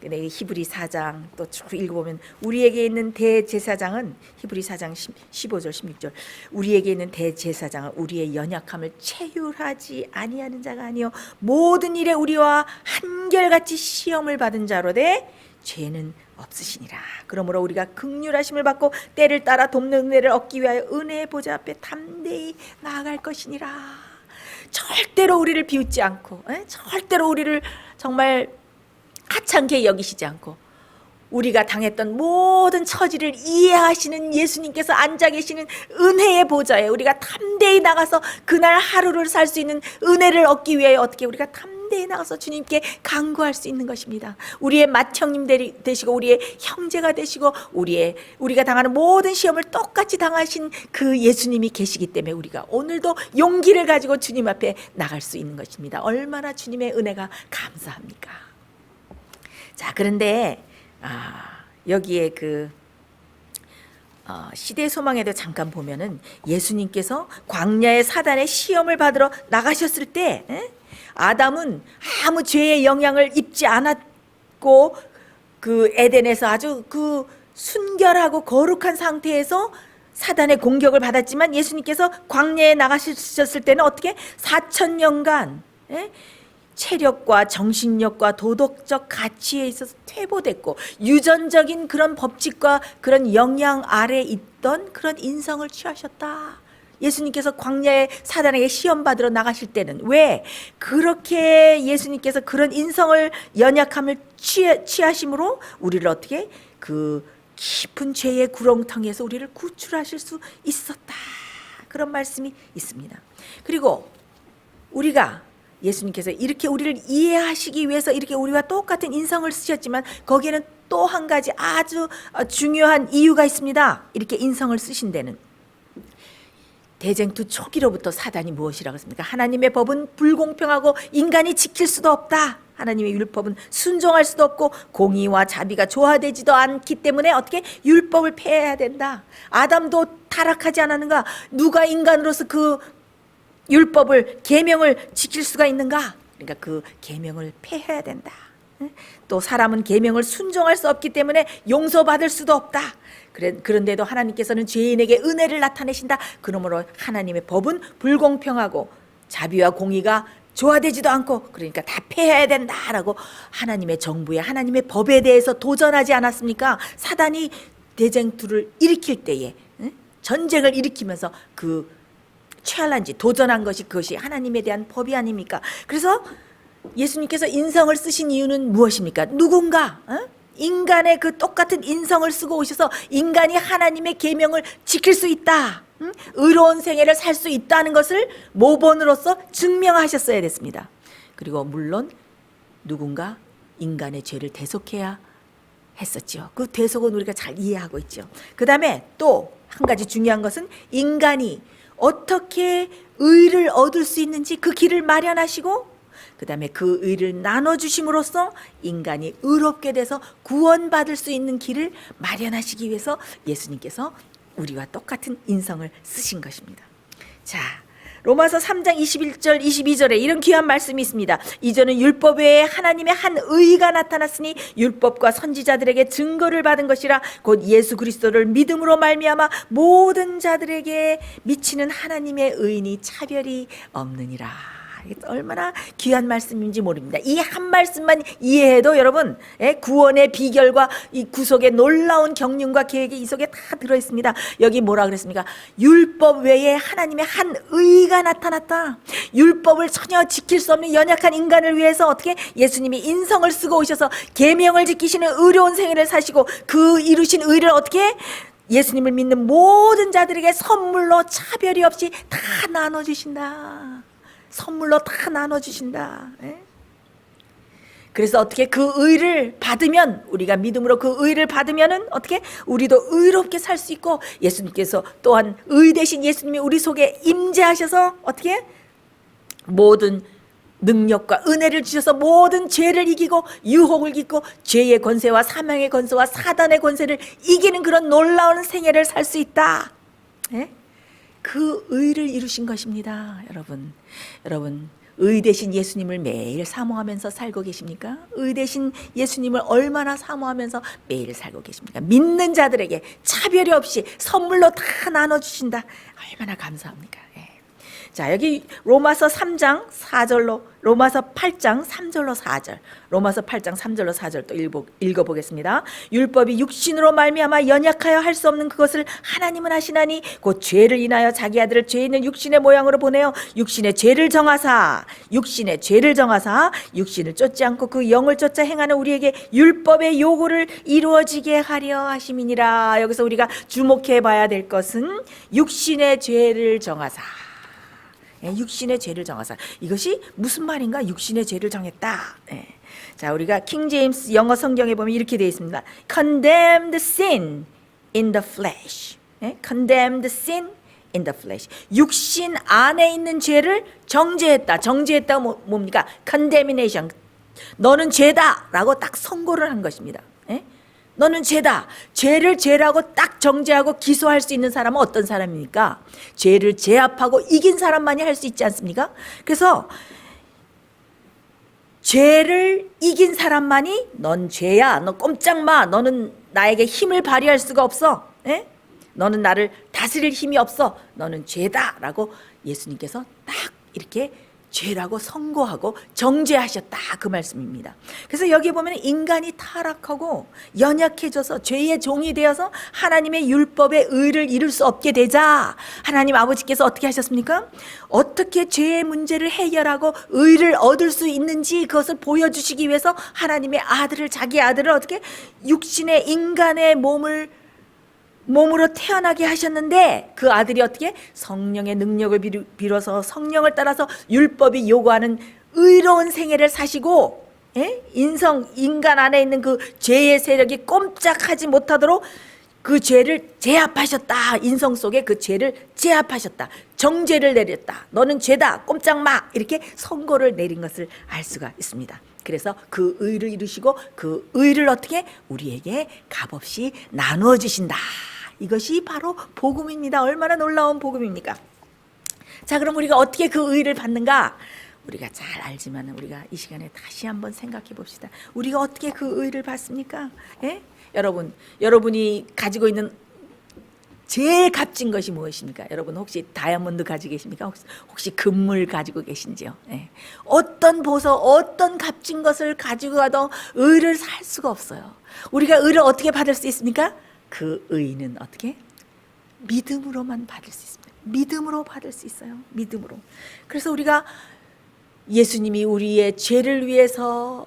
근데 히브리 4장 또 쭉 읽어보면 우리에게 있는 대제사장은, 히브리 4장 15절 16절, 우리에게 있는 대제사장은 우리의 연약함을 체휼하지 아니하는 자가 아니요 모든 일에 우리와 한결같이 시험을 받은 자로되 죄는 없으시니라. 그러므로 우리가 긍휼하심을 받고 때를 따라 돕는 은혜를 얻기 위하여 은혜의 보좌 앞에 담대히 나아갈 것이니라. 절대로 우리를 비웃지 않고, 절대로 우리를 정말 하찮게 여기시지 않고, 우리가 당했던 모든 처지를 이해하시는 예수님께서 앉아 계시는 은혜의 보좌에 우리가 담대히 나가서 그날 하루를 살 수 있는 은혜를 얻기 위해 어떻게 우리가 담대히 나가서 주님께 간구할 수 있는 것입니다. 우리의 맏형님 되시고 우리의 형제가 되시고 우리가 당하는 모든 시험을 똑같이 당하신 그 예수님이 계시기 때문에 우리가 오늘도 용기를 가지고 주님 앞에 나갈 수 있는 것입니다. 얼마나 주님의 은혜가 감사합니까? 자, 그런데 여기에 시대의 소망에도 잠깐 보면은 예수님께서 광야의 사단의 시험을 받으러 나가셨을 때 아담은 아무 죄의 영향을 입지 않았고 그 에덴에서 아주 그 순결하고 거룩한 상태에서 사단의 공격을 받았지만 예수님께서 광야에 나가셨을 때는 어떻게 4,000년간 체력과 정신력과 도덕적 가치에 있어서 퇴보됐고 유전적인 그런 법칙과 그런 영향 아래 있던 그런 인성을 취하셨다. 예수님께서 광야에 사단에게 시험 받으러 나가실 때는 왜 그렇게 예수님께서 그런 인성을 연약함을 취하심으로 우리를 어떻게 그 깊은 죄의 구렁텅이에서 우리를 구출하실 수 있었다. 그런 말씀이 있습니다. 그리고 우리가 예수님께서 이렇게 우리를 이해하시기 위해서 이렇게 우리와 똑같은 인성을 쓰셨지만 거기에는 또 한 가지 아주 중요한 이유가 있습니다. 이렇게 인성을 쓰신 데는 대쟁투 초기로부터 사단이 무엇이라고 했습니까? 하나님의 법은 불공평하고 인간이 지킬 수도 없다. 하나님의 율법은 순종할 수도 없고 공의와 자비가 조화되지도 않기 때문에 어떻게 율법을 폐해야 된다. 아담도 타락하지 않았는가? 누가 인간으로서 그 율법을 계명을 지킬 수가 있는가? 그러니까 그 계명을 폐해야 된다. 또 사람은 계명을 순종할 수 없기 때문에 용서받을 수도 없다. 그런데도 하나님께서는 죄인에게 은혜를 나타내신다. 그러므로 하나님의 법은 불공평하고 자비와 공의가 조화되지도 않고 그러니까 다 폐해야 된다라고 하나님의 정부에 하나님의 법에 대해서 도전하지 않았습니까? 사단이 대쟁투를 일으킬 때에 전쟁을 일으키면서 그 챌린지 도전한 것이 그것이 하나님에 대한 법이 아닙니까? 그래서 예수님께서 인성을 쓰신 이유는 무엇입니까? 누군가 인간의 그 똑같은 인성을 쓰고 오셔서 인간이 하나님의 계명을 지킬 수 있다, 의로운 생애를 살 수 있다는 것을 모본으로서 증명하셨어야 됐습니다. 그리고 물론 누군가 인간의 죄를 대속해야 했었죠. 그 대속은 우리가 잘 이해하고 있죠. 그 다음에 또 한 가지 중요한 것은 인간이 어떻게 의를 얻을 수 있는지 그 길을 마련하시고 그 다음에 그 의를 나눠주심으로써 인간이 의롭게 돼서 구원받을 수 있는 길을 마련하시기 위해서 예수님께서 우리와 똑같은 인성을 쓰신 것입니다. 자, 로마서 3장 21절 22절에 이런 귀한 말씀이 있습니다. 이전은 율법 외에 하나님의 한 의가 나타났으니 율법과 선지자들에게 증거를 받은 것이라 곧 예수 그리스도를 믿음으로 말미암아 모든 자들에게 미치는 하나님의 의인이 차별이 없느니라. 얼마나 귀한 말씀인지 모릅니다. 이 한 말씀만 이해해도 여러분 구원의 비결과 이 구속의 놀라운 경륜과 계획이 이 속에 다 들어있습니다. 여기 뭐라 그랬습니까? 율법 외에 하나님의 한 의가 나타났다. 율법을 전혀 지킬 수 없는 연약한 인간을 위해서 어떻게 예수님이 인성을 쓰고 오셔서 계명을 지키시는 의로운 생애를 사시고 그 이루신 의를 어떻게 예수님을 믿는 모든 자들에게 선물로 차별이 없이 다 나눠주신다. 선물로 다 나눠주신다. 그래서 어떻게 그 의를 받으면 우리가 믿음으로 그 의를 받으면은 어떻게 우리도 의롭게 살 수 있고 예수님께서 또한 의 대신 예수님이 우리 속에 임재하셔서 어떻게 모든 능력과 은혜를 주셔서 모든 죄를 이기고 유혹을 이기고 죄의 권세와 사망의 권세와 사단의 권세를 이기는 그런 놀라운 생애를 살 수 있다. 그 의를 이루신 것입니다. 여러분 의 대신 예수님을 매일 사모하면서 살고 계십니까? 의 대신 예수님을 얼마나 사모하면서 매일 살고 계십니까? 믿는 자들에게 차별이 없이 선물로 다 나눠주신다. 얼마나 감사합니까? 자, 여기 로마서 3장 4절로 로마서 8장 3절로 4절, 로마서 8장 3절로 4절 또 읽어보겠습니다. 율법이 육신으로 말미암아 연약하여 할 수 없는 그것을 하나님은 하시나니 곧 죄를 인하여 자기 아들을 죄 있는 육신의 모양으로 보내어 육신의 죄를 정하사 육신을 쫓지 않고 그 영을 쫓아 행하는 우리에게 율법의 요구를 이루어지게 하려 하심이니라. 여기서 우리가 주목해 봐야 될 것은 육신의 죄를 정하사. 육신의 죄를 정하사. 이것이 무슨 말인가? 육신의 죄를 정했다. 자, 우리가 킹 제임스 영어 성경에 보면 이렇게 되어 있습니다. Condemned sin in the flesh. Condemned sin in the flesh. 육신 안에 있는 죄를 정죄했다. 정죄했다가 뭡니까? Condemnation. 너는 죄다라고 딱 선고를 한 것입니다. 너는 죄다. 죄를 죄라고 딱 정죄하고 기소할 수 있는 사람은 어떤 사람입니까? 죄를 제압하고 이긴 사람만이 할 수 있지 않습니까? 그래서 죄를 이긴 사람만이 넌 죄야. 너 꼼짝 마. 너는 나에게 힘을 발휘할 수가 없어. 너는 나를 다스릴 힘이 없어. 너는 죄다라고 예수님께서 딱 이렇게 죄라고 선고하고 정죄하셨다, 그 말씀입니다. 그래서 여기 보면 인간이 타락하고 연약해져서 죄의 종이 되어서 하나님의 율법의 의를 이룰 수 없게 되자 하나님 아버지께서 어떻게 하셨습니까? 어떻게 죄의 문제를 해결하고 의를 얻을 수 있는지 그것을 보여주시기 위해서 하나님의 아들을, 자기 아들을 어떻게 육신의 인간의 몸으로 태어나게 하셨는데 그 아들이 어떻게 성령의 능력을 빌어서 성령을 따라서 율법이 요구하는 의로운 생애를 사시고 인간 안에 있는 그 죄의 세력이 꼼짝하지 못하도록 그 죄를 제압하셨다. 인성 속에 그 죄를 제압하셨다. 정죄를 내렸다. 너는 죄다. 꼼짝 마. 이렇게 선고를 내린 것을 알 수가 있습니다. 그래서 그 의를 이루시고 그 의를 어떻게 우리에게 값없이 나누어 주신다. 이것이 바로 복음입니다. 얼마나 놀라운 복음입니까? 자, 그럼 우리가 어떻게 그 의를 받는가? 우리가 잘 알지만 우리가 이 시간에 다시 한번 생각해 봅시다. 우리가 어떻게 그 의를 받습니까? 여러분이 가지고 있는 제일 값진 것이 무엇입니까? 여러분 혹시 다이아몬드 가지고 계십니까? 혹시 금물 가지고 계신지요? 어떤 보석, 어떤 값진 것을 가지고 가도 의를 살 수가 없어요. 우리가 의를 어떻게 받을 수 있습니까? 그 의는 어떻게? 믿음으로만 받을 수 있습니다. 믿음으로 받을 수 있어요. 믿음으로. 그래서 우리가 예수님이 우리의 죄를 위해서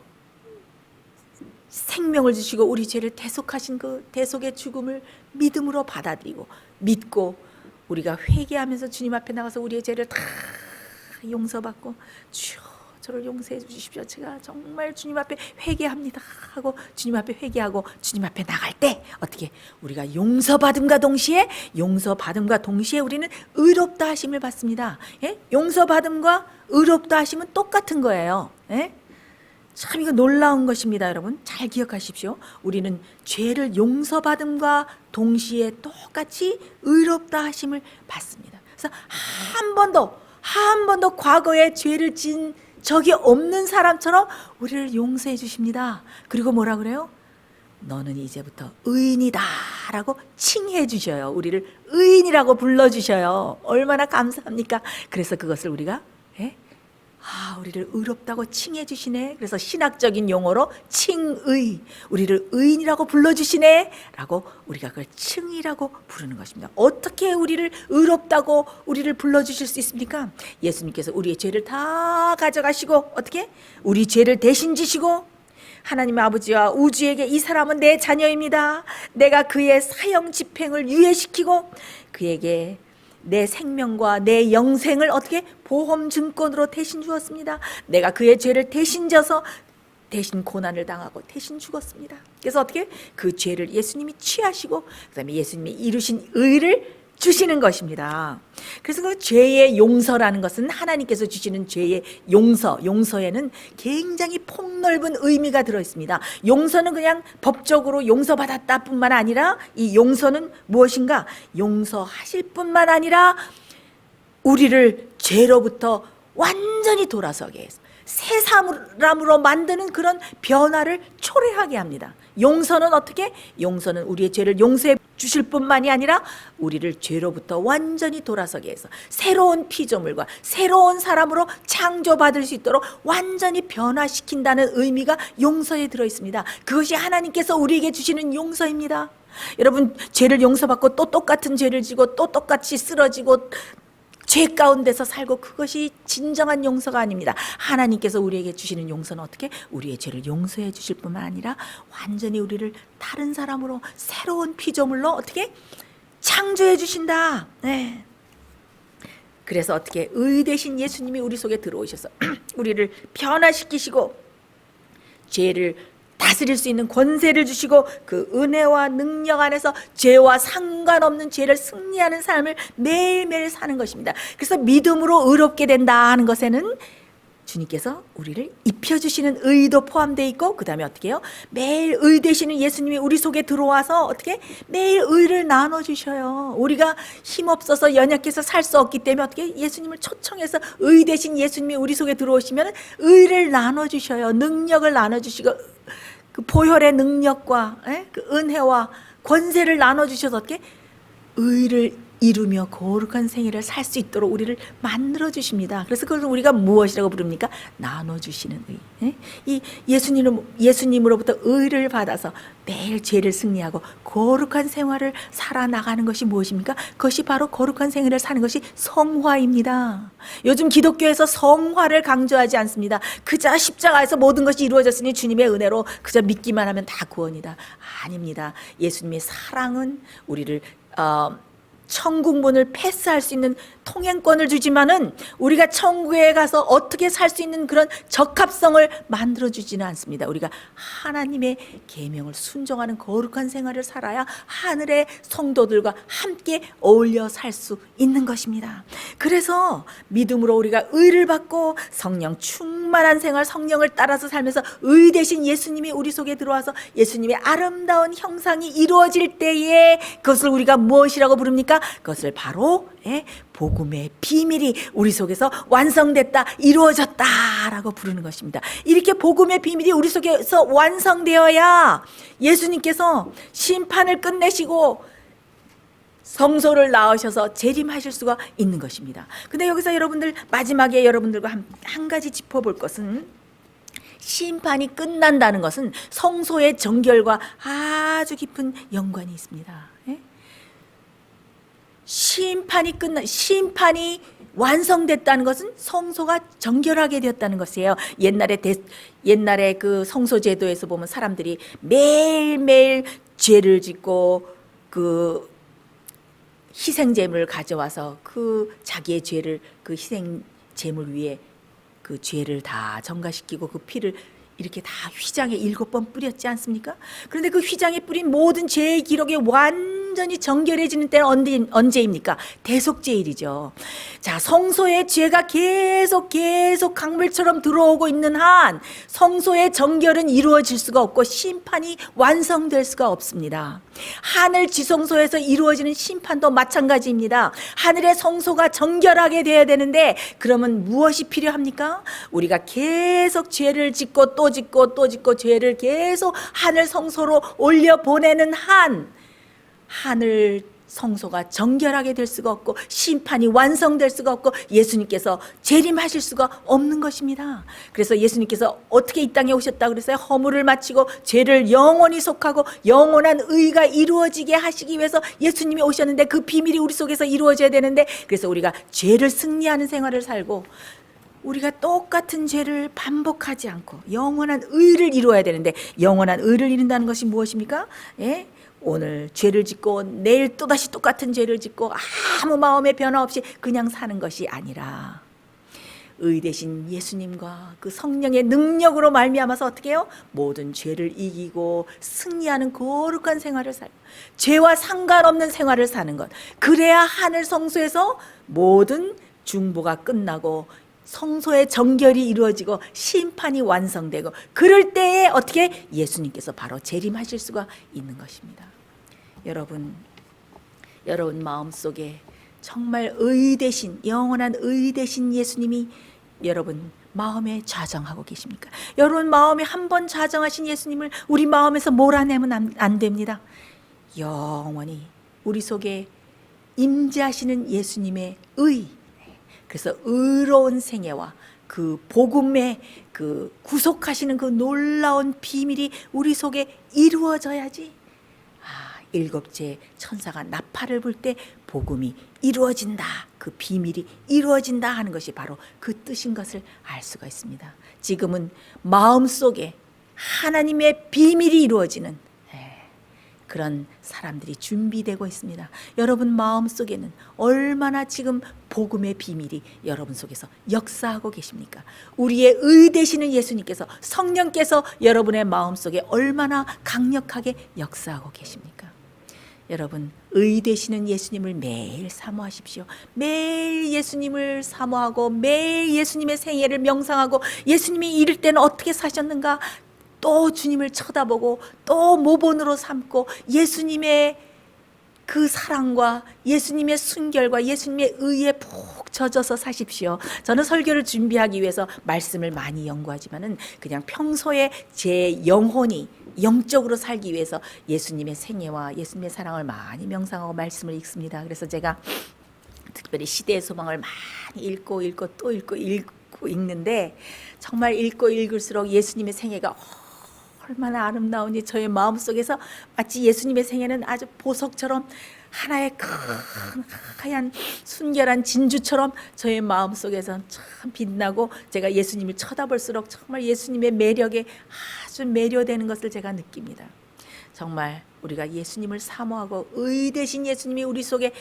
생명을 주시고 우리 죄를 대속하신 그 대속의 죽음을 믿음으로 받아들이고 믿고 우리가 회개하면서 주님 앞에 나가서 우리의 죄를 다 용서받고 주여 저를 용서해 주십시오. 제가 정말 주님 앞에 회개합니다 하고 주님 앞에 회개하고 주님 앞에 나갈 때 어떻게 우리가 용서받음과 동시에 우리는 의롭다 하심을 받습니다. 용서받음과 의롭다 하심은 똑같은 거예요. 참 이거 놀라운 것입니다. 여러분 잘 기억하십시오. 우리는 죄를 용서받음과 동시에 똑같이 의롭다 하심을 받습니다. 그래서 한 번도 과거에 죄를 진 적이 없는 사람처럼 우리를 용서해 주십니다. 그리고 뭐라 그래요? 너는 이제부터 의인이다 라고 칭해 주셔요. 우리를 의인이라고 불러주셔요. 얼마나 감사합니까? 그래서 그것을 우리가 우리를 의롭다고 칭해 주시네. 그래서 신학적인 용어로 칭의, 우리를 의인이라고 불러주시네 라고 우리가 그걸 칭이라고 부르는 것입니다. 어떻게 우리를 의롭다고 우리를 불러주실 수 있습니까? 예수님께서 우리의 죄를 다 가져가시고 어떻게? 우리 죄를 대신 지시고 하나님의 아버지와 우주에게 이 사람은 내 자녀입니다. 내가 그의 사형 집행을 유예시키고 그에게 내 생명과 내 영생을 어떻게 보험 증권으로 대신 주었습니다. 내가 그의 죄를 대신 져서 대신 고난을 당하고 대신 죽었습니다. 그래서 어떻게 그 죄를 예수님이 취하시고 그다음에 예수님이 이루신 의를 주시는 것입니다. 그래서 그 죄의 용서라는 것은 하나님께서 주시는 죄의 용서에는 굉장히 폭넓은 의미가 들어 있습니다. 용서는 그냥 법적으로 용서받았다 뿐만 아니라 이 용서는 무엇인가? 용서하실 뿐만 아니라 우리를 죄로부터 완전히 돌아서게 해서 새 사람으로 만드는 그런 변화를 초래하게 합니다. 용서는 어떻게? 용서는 우리의 죄를 용서해 주실 뿐만이 아니라 우리를 죄로부터 완전히 돌아서게 해서 새로운 피조물과 새로운 사람으로 창조받을 수 있도록 완전히 변화시킨다는 의미가 용서에 들어 있습니다. 그것이 하나님께서 우리에게 주시는 용서입니다. 여러분, 죄를 용서받고 또 똑같은 죄를 지고 또 똑같이 쓰러지고 죄 가운데서 살고, 그것이 진정한 용서가 아닙니다. 하나님께서 우리에게 주시는 용서는 어떻게? 우리의 죄를 용서해 주실 뿐만 아니라 완전히 우리를 다른 사람으로 새로운 피조물로 어떻게? 창조해 주신다. 네. 그래서 어떻게? 의 대신 예수님이 우리 속에 들어오셔서 우리를 변화시키시고 죄를 다스릴 수 있는 권세를 주시고 그 은혜와 능력 안에서 죄와 상관없는 죄를 승리하는 삶을 매일매일 사는 것입니다. 그래서 믿음으로 의롭게 된다 하는 것에는 주님께서 우리를 입혀주시는 의도 포함되어 있고, 그 다음에 어떻게 해요? 매일 의 되시는 예수님이 우리 속에 들어와서 어떻게? 매일 의를 나눠주셔요. 우리가 힘없어서 연약해서 살 수 없기 때문에 어떻게? 예수님을 초청해서 의 되신 예수님이 우리 속에 들어오시면 의를 나눠주셔요. 능력을 나눠주시고, 그 보혈의 능력과 그 은혜와 권세를 나눠주셔서 어떻게? 의를 이루며 거룩한 생애를 살 수 있도록 우리를 만들어 주십니다. 그래서 그걸 우리가 무엇이라고 부릅니까? 나눠주시는 의. 이 예수님으로부터 의를 받아서 매일 죄를 승리하고 거룩한 생활을 살아나가는 것이 무엇입니까? 그것이 바로 거룩한 생애를 사는 것이 성화입니다. 요즘 기독교에서 성화를 강조하지 않습니다. 그저 십자가에서 모든 것이 이루어졌으니 주님의 은혜로 그저 믿기만 하면 다 구원이다. 아닙니다. 예수님의 사랑은 우리를 천국 문을 패스할 수 있는 통행권을 주지만은 우리가 천국에 가서 어떻게 살 수 있는 그런 적합성을 만들어주지는 않습니다. 우리가 하나님의 계명을 순종하는 거룩한 생활을 살아야 하늘의 성도들과 함께 어울려 살 수 있는 것입니다. 그래서 믿음으로 우리가 의를 받고 성령 충만한 생활, 성령을 따라서 살면서 의 대신 예수님이 우리 속에 들어와서 예수님의 아름다운 형상이 이루어질 때에 그것을 우리가 무엇이라고 부릅니까? 그것을 바로 복음의 비밀이 우리 속에서 완성됐다, 이루어졌다라고 부르는 것입니다. 이렇게 복음의 비밀이 우리 속에서 완성되어야 예수님께서 심판을 끝내시고 성소를 나오셔서 재림하실 수가 있는 것입니다. 근데 여기서 여러분들 마지막에 여러분들과 한 가지 짚어볼 것은, 심판이 끝난다는 것은 성소의 정결과 아주 깊은 연관이 있습니다. 심판이 완성됐다는 것은 성소가 정결하게 되었다는 것이에요. 옛날에 그 성소 제도에서 보면 사람들이 매일매일 죄를 짓고 그 희생 제물을 가져와서 그 자기의 죄를 그 희생 제물 위에 그 죄를 다 전가시키고 그 피를 이렇게 다 휘장에 7번 뿌렸지 않습니까? 그런데 그 휘장에 뿌린 모든 죄의 기록이 완전히 정결해지는 때는 언제입니까? 대속죄일이죠. 자, 성소의 죄가 계속 강물처럼 들어오고 있는 한 성소의 정결은 이루어질 수가 없고 심판이 완성될 수가 없습니다. 하늘 지성소에서 이루어지는 심판도 마찬가지입니다. 하늘의 성소가 정결하게 되어야 되는데 그러면 무엇이 필요합니까? 우리가 계속 죄를 짓고 또 짓고 죄를 계속 하늘 성소로 올려보내는 한 하늘 성소가 정결하게 될 수가 없고 심판이 완성될 수가 없고 예수님께서 재림하실 수가 없는 것입니다. 그래서 예수님께서 어떻게 이 땅에 오셨다고 그랬어요? 허물을 마치고 죄를 영원히 속하고 영원한 의가 이루어지게 하시기 위해서 예수님이 오셨는데 그 비밀이 우리 속에서 이루어져야 되는데, 그래서 우리가 죄를 승리하는 생활을 살고 우리가 똑같은 죄를 반복하지 않고 영원한 의를 이루어야 되는데, 영원한 의를 이룬다는 것이 무엇입니까? 오늘 죄를 짓고 내일 또다시 똑같은 죄를 짓고 아무 마음의 변화 없이 그냥 사는 것이 아니라 의 대신 예수님과 그 성령의 능력으로 말미암아서 어떻게 해요? 모든 죄를 이기고 승리하는 거룩한 생활을 살고 죄와 상관없는 생활을 사는 것, 그래야 하늘 성소에서 모든 중보가 끝나고 성소의 정결이 이루어지고 심판이 완성되고, 그럴 때에 어떻게 예수님께서 바로 재림하실 수가 있는 것입니다. 여러분 마음속에 정말 의 대신, 영원한 의 대신 예수님이 여러분 마음에 좌정하고 계십니까? 여러분 마음에 한 번 좌정하신 예수님을 우리 마음에서 몰아내면 안 됩니다. 영원히 우리 속에 임재하시는 예수님의 의, 그래서 의로운 생애와 그 복음의 그 구속하시는 그 놀라운 비밀이 우리 속에 이루어져야지, 일곱째 천사가 나팔을 불 때 복음이 이루어진다, 그 비밀이 이루어진다 하는 것이 바로 그 뜻인 것을 알 수가 있습니다. 지금은 마음속에 하나님의 비밀이 이루어지는 그런 사람들이 준비되고 있습니다. 여러분 마음속에는 얼마나 지금 복음의 비밀이 여러분 속에서 역사하고 계십니까? 우리의 의 되시는 예수님께서, 성령께서 여러분의 마음속에 얼마나 강력하게 역사하고 계십니까? 여러분 의 되시는 예수님을 매일 사모하십시오. 매일 예수님을 사모하고 매일 예수님의 생애를 명상하고, 예수님이 이럴 때는 어떻게 사셨는가 또 주님을 쳐다보고 또 모본으로 삼고 예수님의 그 사랑과 예수님의 순결과 예수님의 의에 푹 젖어서 사십시오. 저는 설교를 준비하기 위해서 말씀을 많이 연구하지만은 그냥 평소에 제 영혼이 영적으로 살기 위해서 예수님의 생애와 예수님의 사랑을 많이 명상하고 말씀을 읽습니다. 그래서 제가 특별히 시대의 소망을 많이 읽고 또 읽고 읽는데, 정말 읽고 읽을수록 예수님의 생애가 얼마나 아름다운지 저의 마음속에서 마치 예수님의 생애는 아주 보석처럼 하나의 큰 하얀 순결한 진주처럼 저의 마음속에서 참 빛나고, 제가 예수님을 쳐다볼수록 정말 예수님의 매력에 아주 매료되는 것을 제가 느낍니다. 정말 우리가 예수님을 사모하고 의 되신 예수님이 우리 속에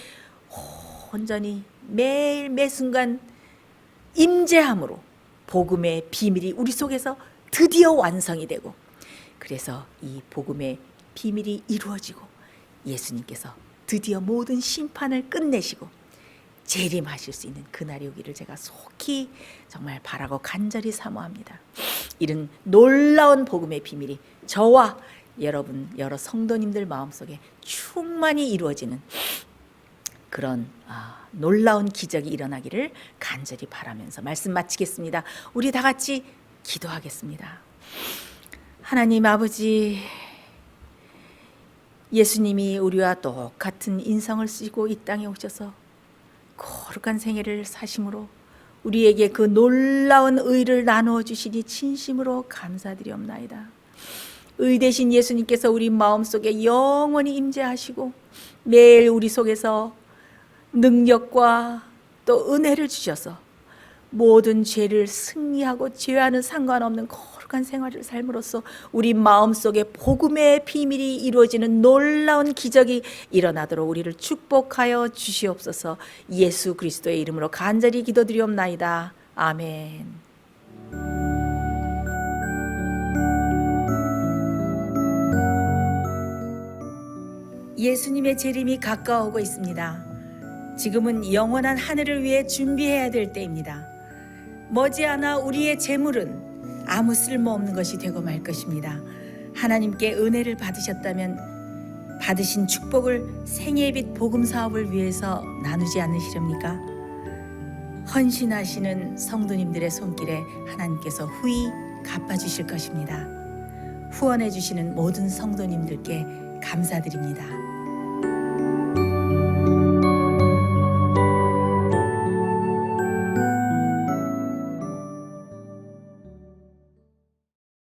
온전히 매일 매순간 임재함으로 복음의 비밀이 우리 속에서 드디어 완성이 되고, 그래서 이 복음의 비밀이 이루어지고 예수님께서 드디어 모든 심판을 끝내시고 재림하실 수 있는 그날이 오기를 제가 속히 정말 바라고 간절히 사모합니다. 이런 놀라운 복음의 비밀이 저와 여러분 여러 성도님들 마음속에 충만히 이루어지는 그런 놀라운 기적이 일어나기를 간절히 바라면서 말씀 마치겠습니다. 우리 다 같이 기도하겠습니다. 하나님 아버지, 예수님이 우리와 똑같은 인성을 쓰고 이 땅에 오셔서 거룩한 생애를 사심으로 우리에게 그 놀라운 의를 나누어 주시니 진심으로 감사드리옵나이다. 의 되신 예수님께서 우리 마음속에 영원히 임재하시고 매일 우리 속에서 능력과 또 은혜를 주셔서 모든 죄를 승리하고 죄와는 상관없는 거룩한 생활을 삶으로써 우리 마음속에 복음의 비밀이 이루어지는 놀라운 기적이 일어나도록 우리를 축복하여 주시옵소서. 예수 그리스도의 이름으로 간절히 기도드리옵나이다. 아멘. 예수님의 재림이 가까워오고 있습니다. 지금은 영원한 하늘을 위해 준비해야 될 때입니다. 머지않아 우리의 재물은 아무 쓸모없는 것이 되고 말 것입니다. 하나님께 은혜를 받으셨다면 받으신 축복을 생애의 빛 복음 사업을 위해서 나누지 않으시렵니까? 헌신하시는 성도님들의 손길에 하나님께서 후히 갚아주실 것입니다. 후원해 주시는 모든 성도님들께 감사드립니다.